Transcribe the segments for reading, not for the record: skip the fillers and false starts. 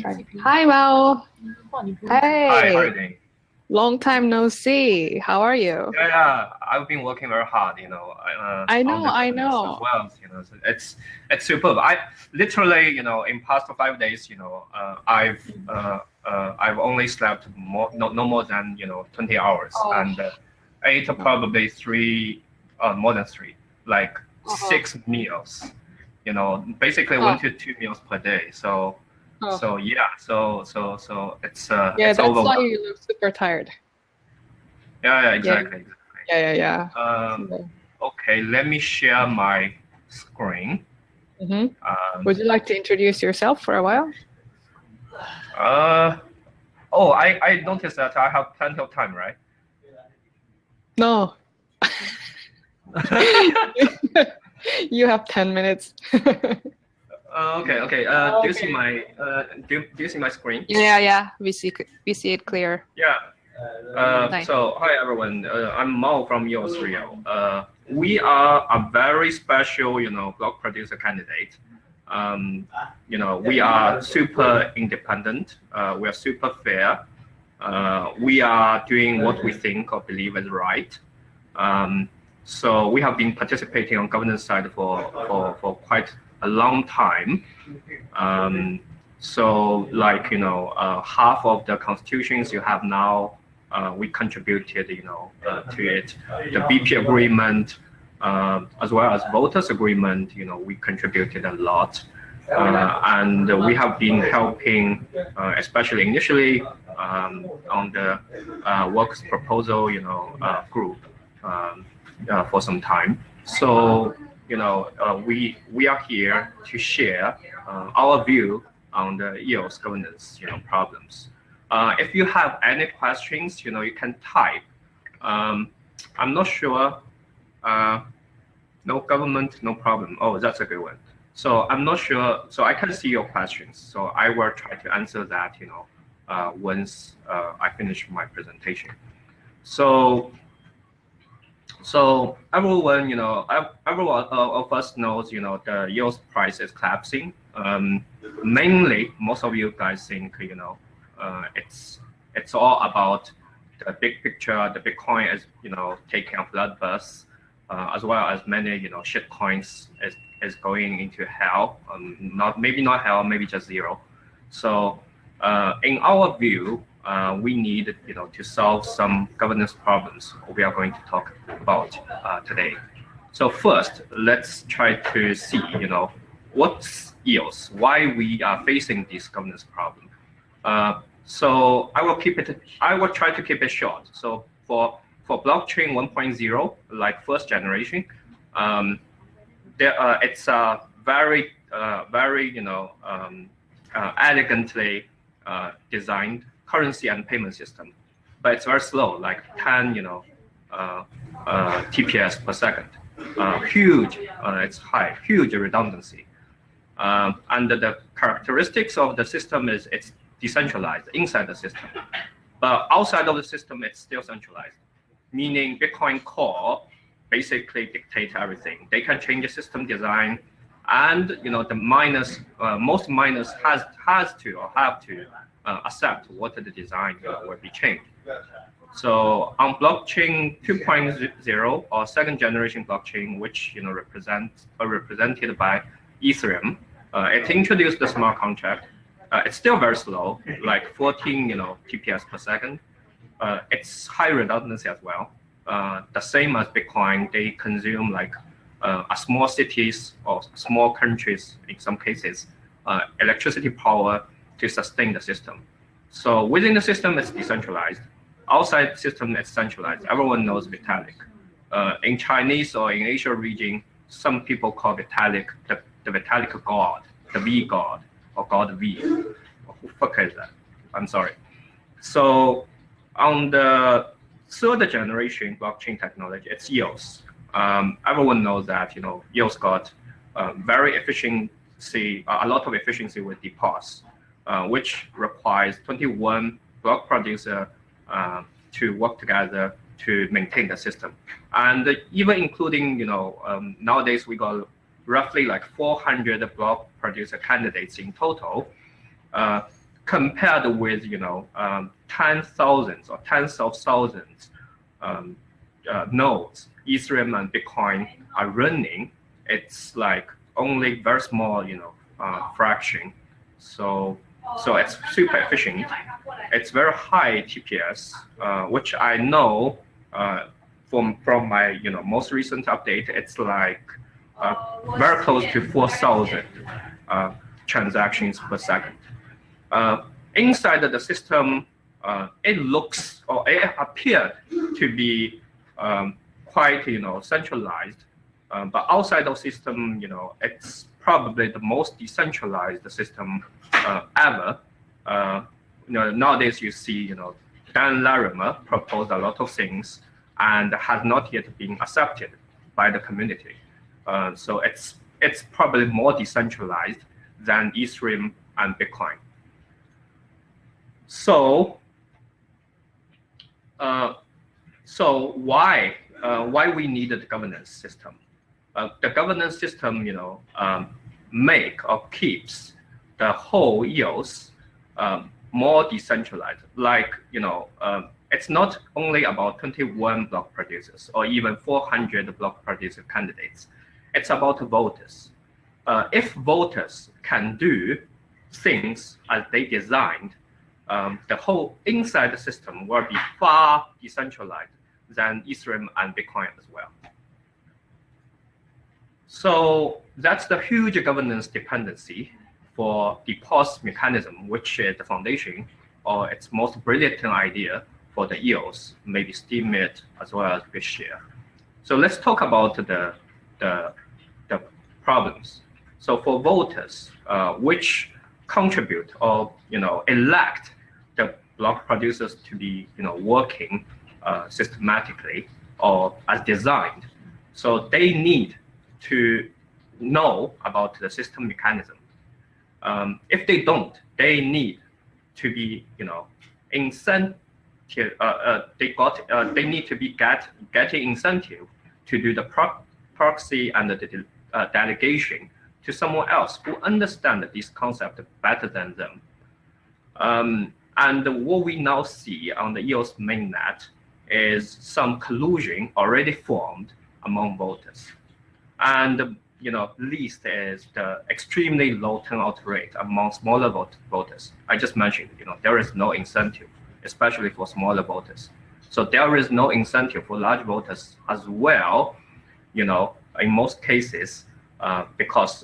Hi, Mel. Hi, how are you Hey, doing? long time no see. How are you? Yeah, I've been working very hard, I on know, the I governance as know. well. So it's superb. I literally, in past 5 days, I've only slept no more than 20 hours, Oh, and ate no. probably more than three, like Uh-huh. 6 meals. Basically Oh, 1 to 2 meals per day. So, oh. so yeah, so Yeah, it's that's why overwhelming. you look super tired. Yeah, Yeah, exactly. yeah. Um, So, okay, let me share my screen. hmm Um, Would you like to introduce yourself for a while? uh, oh, I noticed that I have plenty of time, right? No. You have 10 minutes. Okay. Do you see Okay. my do you see my screen? Yeah. We see it clear. Yeah. Nice. So hi everyone. I'm Mao from EOSREAL. We are a very special, block producer candidate. We are super independent. We are super fair. We are doing what we think or believe is right. Um, so we have been participating on governance side for quite a long time. Um, so like, half of the constitutions you have now, we contributed, to it. The BP agreement, as well as voters agreement, we contributed a lot. And we have been helping, especially initially, on the works proposal, group for some time. So, we are here to share our view on the EOS governance, problems. If you have any questions, you can type. Um, I'm not sure. No government, no problem. Oh, that's a good one. So I'm not sure. So I can see your questions. So I will try to answer that, once I finish my presentation. So everyone, everyone of us knows, the yield price is collapsing. Mainly, most of you guys think, it's all about the big picture. The Bitcoin is, taking a bloodbath, as well as many, shit coins is going into hell. Maybe not hell, maybe just zero. So in our view, we need, to solve some governance problems we are going to talk about today. So first, let's try to see, what's EOS, why we are facing this governance problem. So I will try to keep it short. So for blockchain 1.0, like first generation, it's a very, elegantly designed currency and payment system, but it's very slow, like 10, TPS per second. Huge, it's high, huge redundancy. And the characteristics of the system is it's decentralized inside the system, but outside of the system, it's still centralized, meaning Bitcoin Core basically dictate everything. They can change the system design, and the miners, most miners has to or have to accept what the design will be changed. So on blockchain 2.0 or second generation blockchain, which represented by Ethereum, it introduced the smart contract. It's still very slow, like 14 TPS per second. It's high redundancy as well. The same as Bitcoin, they consume like a small cities or small countries in some cases electricity power to sustain the system. So within the system, it's decentralized. Outside the system, it's centralized. Everyone knows Vitalik. In Chinese or in Asia region, some people call Vitalik the Vitalik God, the V God, or God V. Who the fuck is that? I'm sorry. So on the third generation blockchain technology, it's EOS. Everyone knows that EOS got very efficiency, a lot of efficiency with DPOS, which requires 21 block producer to work together to maintain the system. And even including, nowadays we got roughly like 400 block producer candidates in total. compared with thousands or tens of thousands nodes Ethereum and Bitcoin are running, it's like only very small fraction. So it's super efficient. It's very high TPS, which I know from my most recent update. It's like very close to 4,000 transactions per second. Inside of the system, it looks or it appeared to be quite centralized, but outside of system, it's probably the most decentralized system ever. Nowadays you see Dan Larimer proposed a lot of things and has not yet been accepted by the community. So it's probably more decentralized than Ethereum and Bitcoin. So why we need the governance system? The governance system, make or keeps the whole EOS more decentralized. Like it's not only about 21 block producers or even 400 block producer candidates. It's about voters. If voters can do things as they designed, the whole inside the system will be far decentralized than Ethereum and Bitcoin as well. So that's the huge governance dependency for the DPOS mechanism, which is the foundation or its most brilliant idea for the EOS, maybe Steemit as well as BitShare. So let's talk about the problems. So for voters, which contribute or elect the block producers to be working systematically or as designed, so they need to know about the system mechanism. If they don't, they need to be incentive. They need to be getting incentive to do the proxy and the delegation to someone else who understand this concept better than them. And what we now see on the EOS mainnet is some collusion already formed among voters. And least is the extremely low turnout rate among smaller voters. I just mentioned, there is no incentive, especially for smaller voters. So there is no incentive for large voters as well, in most cases, because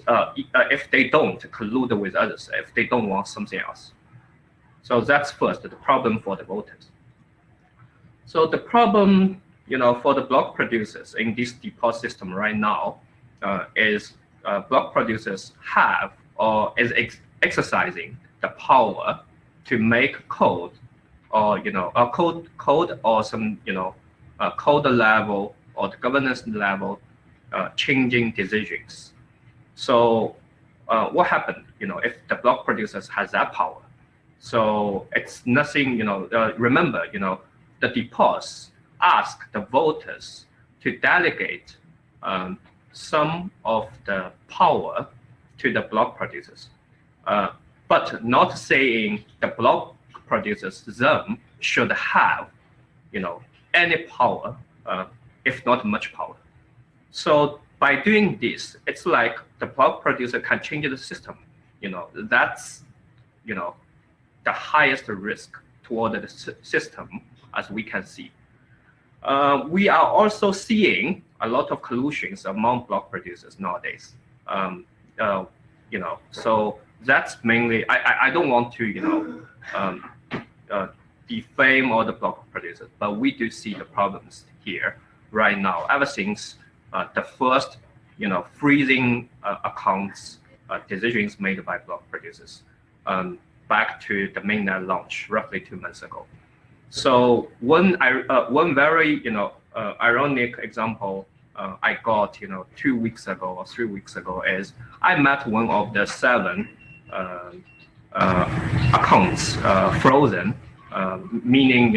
if they don't collude with others, if they don't want something else. So that's first, the problem for the voters. So the problem, for the block producers in this DPOS system right now is block producers have or is exercising the power to make code or a code or some code level or the governance level changing decisions. So what happened if the block producers has that power? So it's nothing, remember, the DPOS ask the voters to delegate some of the power to the block producers, but not saying the block producers them should have, any power, if not much power. So by doing this, it's like the block producer can change the system. That's, the highest risk toward the system, as we can see. We are also seeing a lot of collusions among block producers nowadays. So that's mainly, I don't want to, defame all the block producers, but we do see the problems here right now, ever since the first, freezing accounts decisions made by block producers back to the mainnet launch roughly 2 months ago. So one very ironic example I got 2 weeks ago or 3 weeks ago is I met one of the 7 accounts frozen, meaning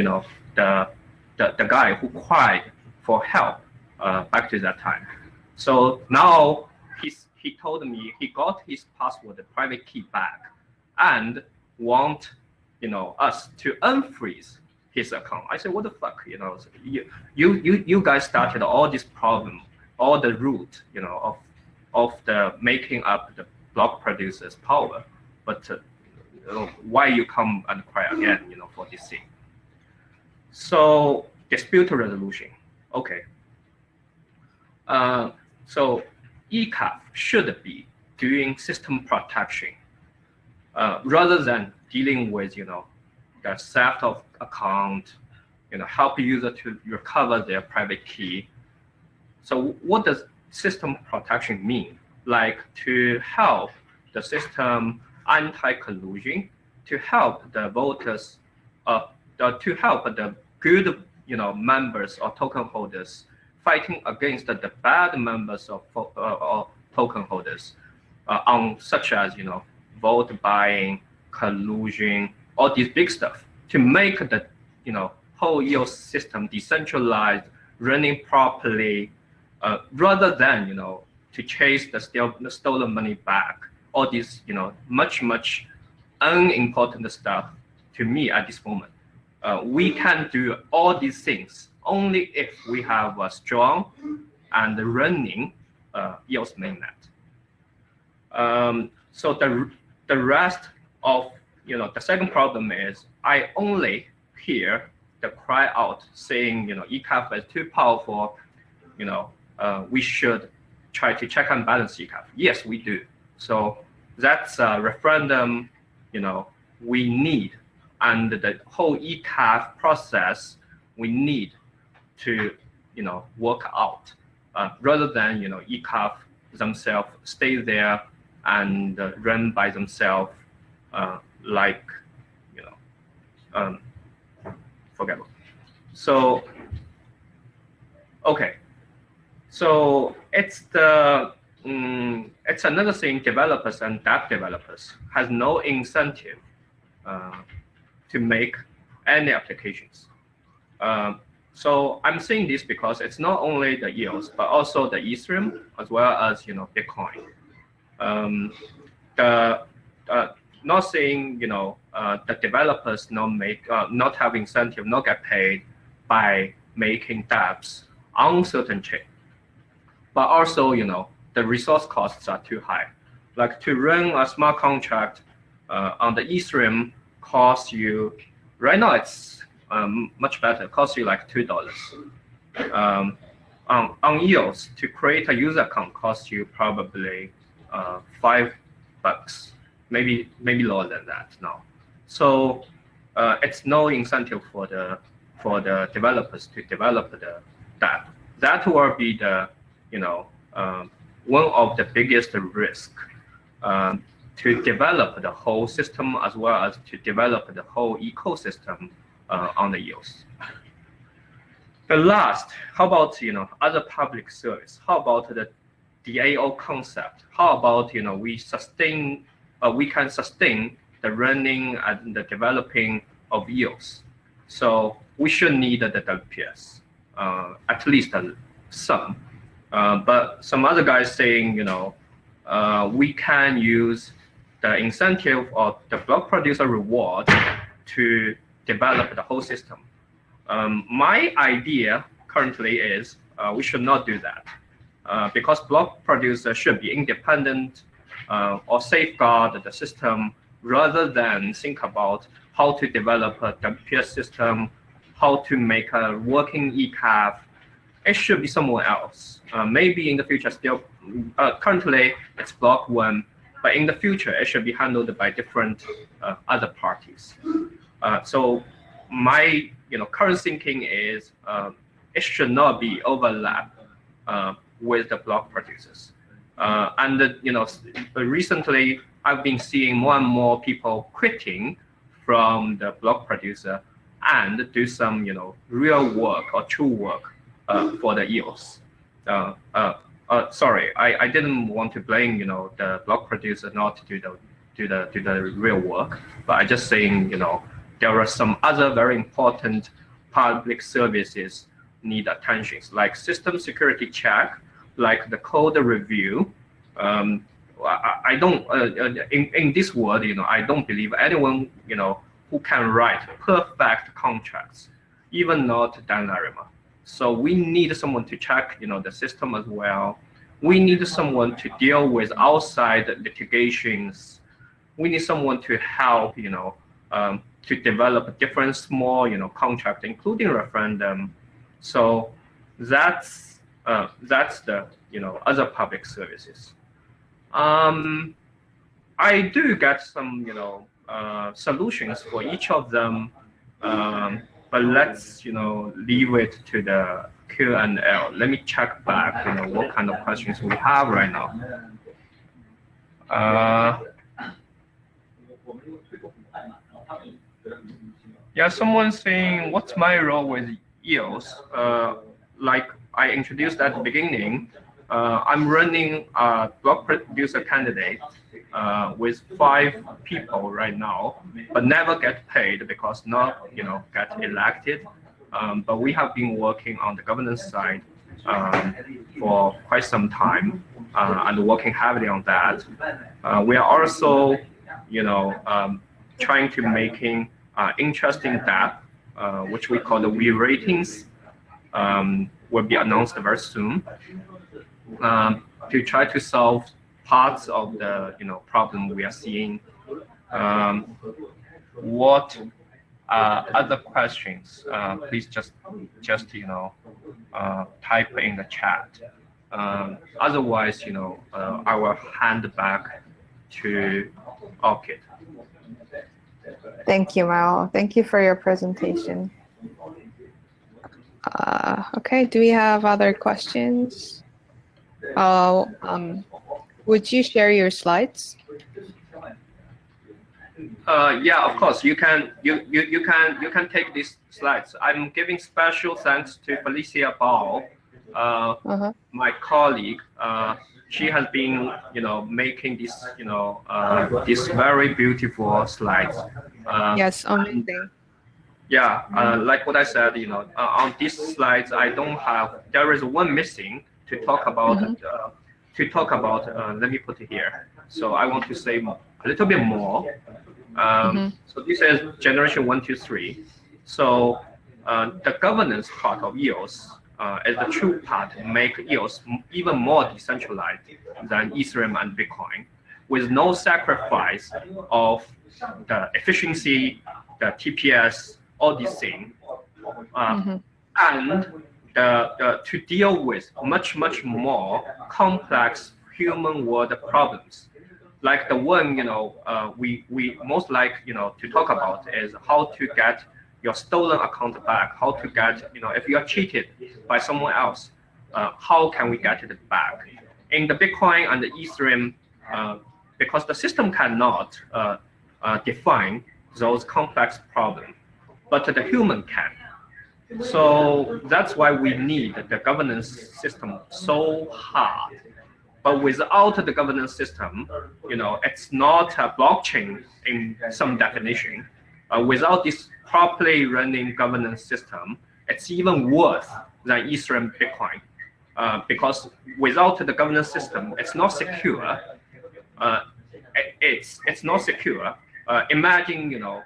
the guy who cried for help back to that time. So now he told me he got his password, the private key back, and want, us to unfreeze his account. I said, what the fuck, you guys started all this problem, all the root, of the making up the block producer's power, but why you come and cry again, for this thing? So dispute resolution, okay. So ECAF should be doing system protection rather than dealing with, the theft of account, help user to recover their private key. So what does system protection mean? Like to help the system anti-collusion, to help the voters, to help the good, members or token holders fighting against the bad members of or token holders, on such as vote buying, collusion, all these big stuff, to make the whole EOS system decentralized, running properly, rather than to chase the stolen money back. All these much unimportant stuff to me at this moment. We can do all these things only if we have a strong and running EOS mainnet. So the rest of the second problem is I only hear the cry out saying ECAF is too powerful. We should try to check and balance ECAF. Yes, we do. So that's a referendum we need, and the whole ECAF process we need to work out, rather than ECAF themselves stay there and run by themselves, like forgettable. So okay, so it's it's another thing. Developers and dApp developers has no incentive to make any applications. So I'm saying this because it's not only the EOS, but also the EOSREAL, as well as Bitcoin. Not saying the developers not have incentive, not get paid by making dApps on certain chain, but also the resource costs are too high. Like to run a smart contract on the EOSREAL costs you, right now it's much better, costs you like $2. On EOS, to create a user account costs you probably $5, maybe lower than that now. So it's no incentive for the developers to develop the dApp. That will be the one of the biggest risk to develop the whole system, as well as to develop the whole ecosystem on the EOS. The last, how about other public service? How about the DAO concept? How about we can sustain the running and the developing of EOS? So we should need the DPOS, at least some. But some other guys saying we can use the incentive of the block producer reward to develop the whole system. My idea currently is we should not do that, because block producer should be independent or safeguard the system, rather than think about how to develop a DPOS system, how to make a working ECAF. It should be somewhere else. Maybe in the future still, currently it's block one, but in the future it should be handled by different other parties. So my current thinking is it should not be overlap with the block producers. And recently I've been seeing more and more people quitting from the block producer and do some real work or true work for the EOS. Sorry, I didn't want to blame the block producer not to do the real work, but I just saying there are some other very important public services need attention, like system security check, like the code review, I don't in this world, I don't believe anyone, who can write perfect contracts, even not Dan Larimer. So we need someone to check, the system as well. We need someone to deal with outside litigations. We need someone to help, to develop different small, contract, including referendum. So that's the, other public services. I do get some, solutions for each of them, but let's, leave it to the Q&A. Let me check back, what kind of questions we have right now. Yeah, someone's saying, what's my role with EOS? Like I introduced at the beginning, I'm running a blog producer candidate with 5 people right now, but never get paid because not, get elected. But we have been working on the governance side for quite some time and working heavily on that. We are also, trying to making interesting dApp, which we call the V ratings, will be announced very soon, to try to solve parts of the problem we are seeing. What other questions? Please just type in the chat. Otherwise, I will hand back to Orchid. Thank you, Mao. Thank you for your presentation. Okay, do we have other questions? Would you share your slides? Yeah, of course. You can take these slides. I'm giving special thanks to Felicia Bao, my colleague. She has been, making this, this very beautiful slides. Yes, amazing. Yeah, like what I said, on these slides, I don't have. There is one missing to talk about. Let me put it here. So I want to say a little bit more. So this is generation 1, 2, 3. So the governance part of EOS is the true part to make EOS even more decentralized than Ethereum and Bitcoin, with no sacrifice of the efficiency, the TPS, all these things, and to deal with much more complex human world problems. Like the one we most like to talk about is how to get your stolen account back, how to get if you are cheated by someone else, how can we get it back? In the Bitcoin and the Ethereum, because the system cannot define those complex problems, but the human can. So that's why we need the governance system so hard. But without the governance system, it's not a blockchain in some definition. Without this properly running governance system, it's even worse than Ethereum Bitcoin. Because without the governance system, it's not secure. It's not secure. Imagine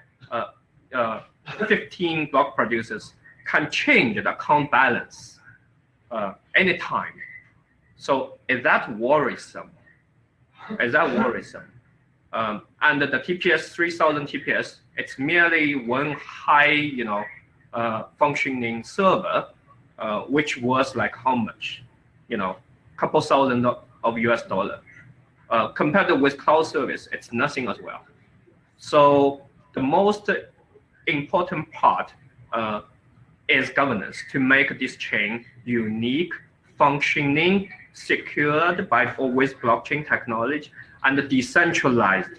15 block producers can change the account balance anytime. So is that worrisome? And the TPS 3000 TPS, it's merely one high, functioning server, which was like how much? Couple thousand of US dollar. Compared with cloud service, it's nothing as well. So the most important part is governance to make this chain unique, functioning, secured by always blockchain technology, and decentralized,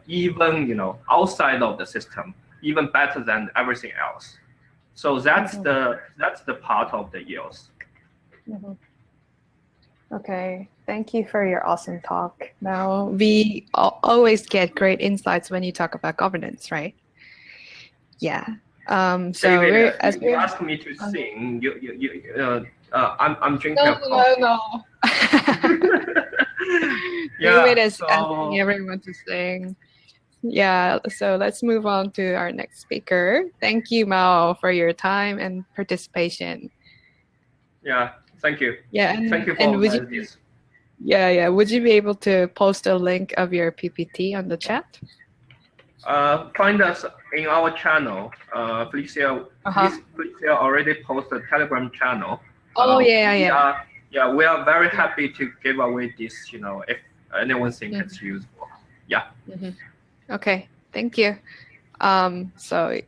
even outside of the system, even better than everything else. So that's the part of the EOS. Okay, thank you for your awesome talk. Now we always get great insights when you talk about governance, right? Yeah. So David, you asked me to sing. I'm drinking. No. David is so asking everyone to sing. Yeah, so let's move on to our next speaker. Thank you, Mao, for your time and participation. yeah, thank you. Yeah, Thank you for and would you organizing this. would you be able to post a link of your PPT on the chat? Find us in our channel. Felicia already posted a Telegram channel. Oh yeah. We are very happy to give away this. If anyone thinks it's useful. Yeah. Okay, thank you. So